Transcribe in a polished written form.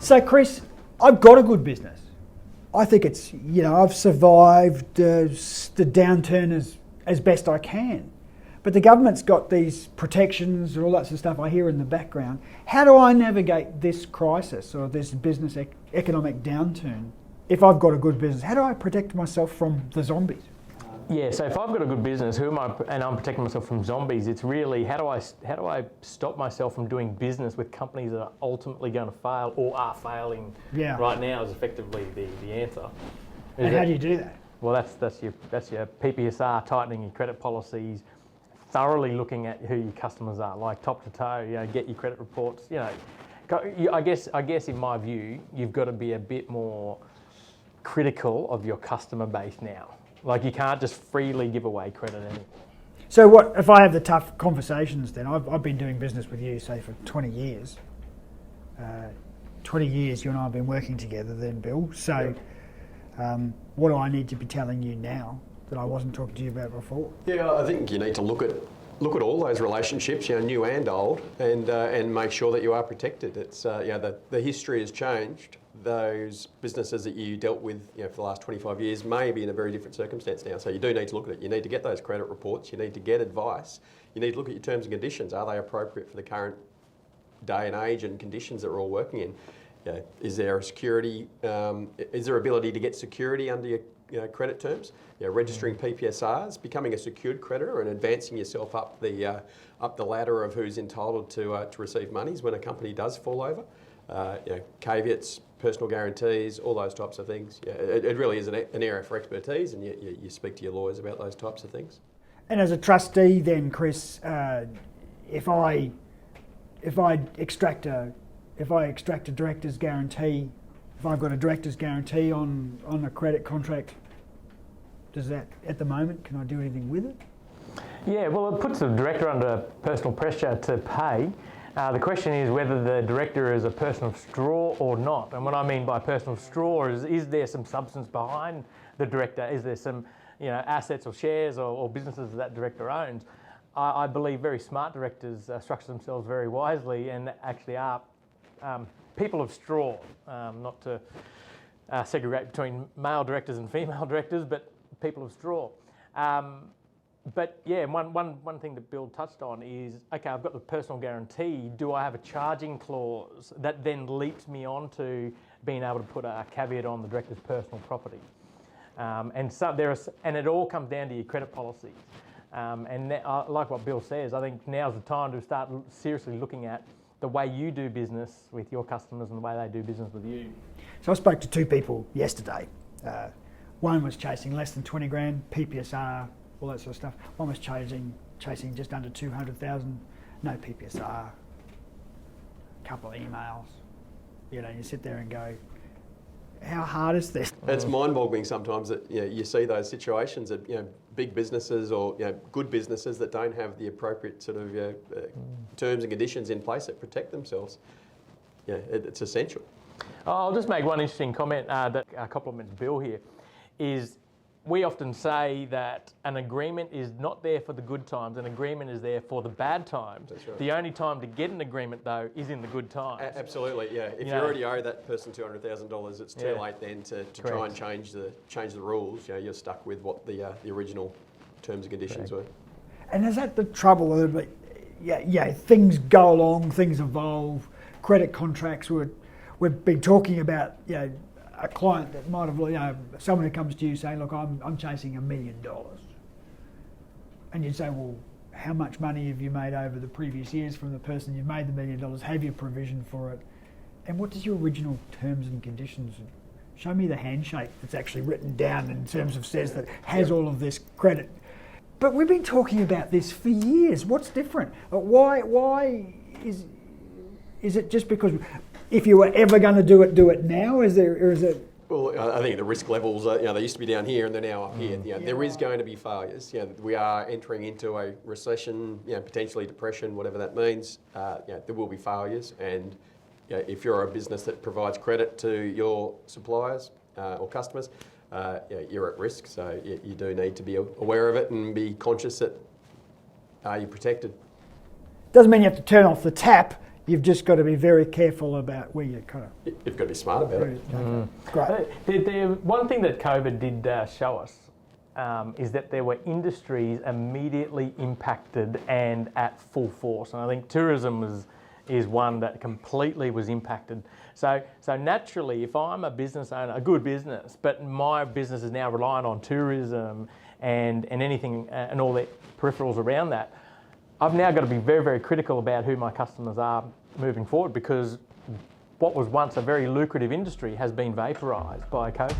So, Chris, I've got a good business. I think it's, I've survived the downturn as best I can. But the government's got these protections and all that sort of stuff I hear in the background. How do I navigate this crisis or this business economic downturn if I've got a good business? How do I protect myself from the zombies? Yeah, so if I've got a good business, and I'm protecting myself from zombies, it's really how do I stop myself from doing business with companies that are ultimately going to fail or are failing right now is effectively the answer. And how do you do that? Well, that's your PPSR, tightening your credit policies, thoroughly looking at who your customers are, like top to toe. Get your credit reports. I guess in my view, you've got to be a bit more critical of your customer base now. Like you can't just freely give away credit anymore. So what if I have the tough conversations then? I've been doing business with you, say, for 20 years. 20 years you and I have been working together then, Bill. So what do I need to be telling you now that I wasn't talking to you about before? Yeah, I think you need to look at all those relationships, new and old, and make sure that you are protected. It's the history has changed. Those businesses that you dealt with for the last 25 years may be in a very different circumstance now. So you do need to look at it. You need to get those credit reports. You need to get advice. You need to look at your terms and conditions. Are they appropriate for the current day and age and conditions that we're all working in? Is there a security? Is there ability to get security under your credit terms? Registering PPSRs, becoming a secured creditor, and advancing yourself up the ladder of who's entitled to receive monies when a company does fall over. Caveats, personal guarantees, all those types of things. It really is an area for expertise, and you speak to your lawyers about those types of things. And as a trustee, then, Chris, if I extract a director's guarantee, if I've got a director's guarantee on a credit contract, does that, at the moment, can I do anything with it? Yeah, well, it puts the director under personal pressure to pay. The question is whether the director is a person of straw or not. And what I mean by person of straw is there some substance behind the director? Is there some assets or shares or businesses that director owns? I believe very smart directors structure themselves very wisely and actually are people of straw, not to segregate between male directors and female directors, but people of straw. But yeah, one thing that Bill touched on is, okay, I've got the personal guarantee. Do I have a charging clause that then leads me on to being able to put a caveat on the director's personal property? And it all comes down to your credit policies. Like what Bill says, I think now's the time to start seriously looking at the way you do business with your customers and the way they do business with you. So I spoke to two people yesterday. One was chasing less than 20 grand, PPSR, all that sort of stuff. One was chasing just under 200,000, no PPSR, a couple of emails. You sit there and go, how hard is this? It's mind-boggling sometimes that you see those situations that big businesses or good businesses that don't have the appropriate sort of terms and conditions in place that protect themselves. It's essential. I'll just make one interesting comment that compliments Bill here, is we often say that an agreement is not there for the good times, an agreement is there for the bad times. That's right. The only time to get an agreement, though, is in the good times. Absolutely, yeah. If you already owe that person $200,000, it's too late then to try and change the rules. You're stuck with what the original terms and conditions were. And is that the trouble? Things go along, things evolve, credit contracts. We've been talking about, a client that might have, someone who comes to you saying, look, I'm chasing $1 million. And you'd say, well, how much money have you made over the previous years from the person you've made the $1 million? Have you provision for it? And what does your original terms and conditions? Show me the handshake that's actually written down in terms of says that has all of this credit. But we've been talking about this for years. What's different? Why is it just because if you were ever going to do it now? Is it? Well, I think the risk levels, they used to be down here and they're now up here. There is going to be failures. We are entering into a recession, potentially depression, whatever that means. There will be failures, and if you're a business that provides credit to your suppliers or customers, you're at risk. So you do need to be aware of it and be conscious that you're protected. Doesn't mean you have to turn off the tap. You've just got to be very careful about where you kind of. You've got to be smart about it. Great. One thing that COVID did show us is that there were industries immediately impacted and at full force. And I think tourism is one that completely was impacted. So naturally, if I'm a business owner, a good business, but my business is now reliant on tourism and anything and all the peripherals around that, I've now got to be very, very critical about who my customers are moving forward, because what was once a very lucrative industry has been vaporised by COVID.